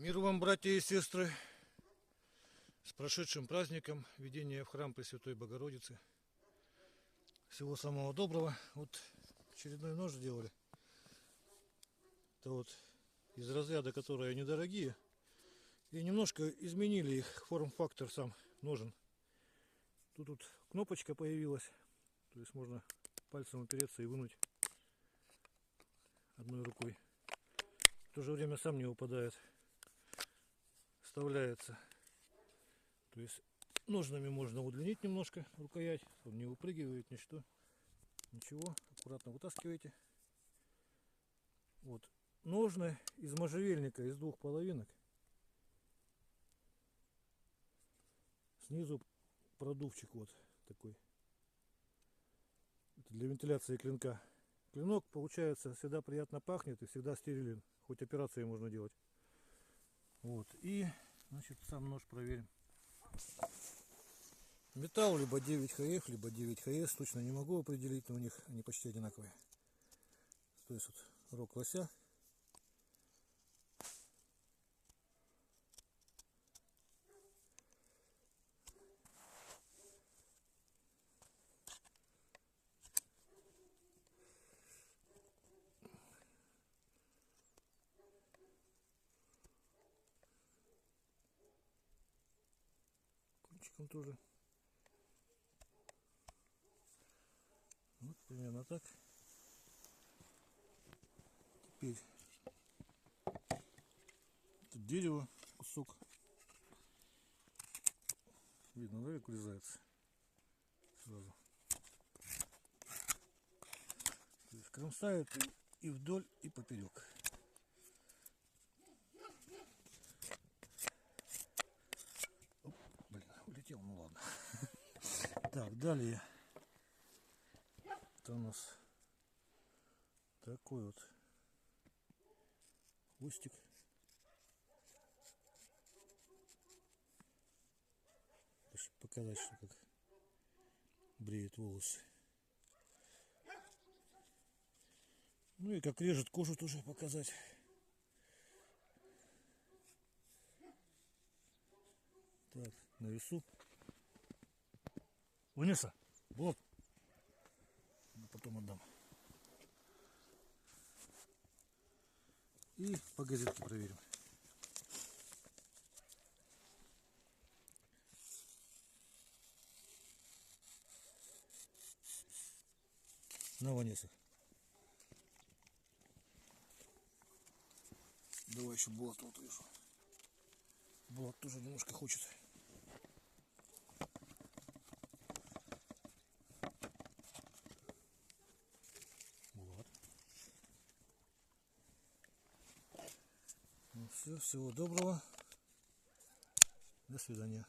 Мир вам, братья и сестры, с прошедшим праздником введения в храм Пресвятой Богородицы. Всего самого доброго. Вот очередной нож сделали. Это вот из разряда, которые недорогие. И немножко изменили их форм-фактор сам ножен. Тут кнопочка появилась. То есть можно пальцем опереться и вынуть одной рукой. В то же время сам не упадает. Вставляется. То есть ножнами можно удлинить немножко рукоять. Он не выпрыгивает ничто. Ничего. Аккуратно вытаскиваете. Вот. Ножны из можжевельника, из двух половинок. Снизу продувчик вот такой. Это для вентиляции клинка. Клинок, получается, всегда приятно пахнет и всегда стерилен. Хоть операции можно делать. Вот. И, значит, сам нож проверим. Металл либо 9ХФ, либо 9ХС. Точно не могу определить, но у них они почти одинаковые. То есть вот рог лося. Кончиком тоже. Вот примерно так. Теперь тут дерево, кусок. Видно, да, как урезается сразу. То есть кромсают и вдоль, и поперек. Оп, блин, улетел, ну ладно. Так, далее. Это у нас такой вот хвостик. Чтобы показать, что как бреет волосы. Ну и как режет кожу, тоже показать. Так, на весу. Вынеса, вот. Потом отдам. И по газетке проверим. На Ванесах. Давай еще Булат вот вижу. Булат тоже немножко хочет. Булат. Ну все, всего доброго. До свидания.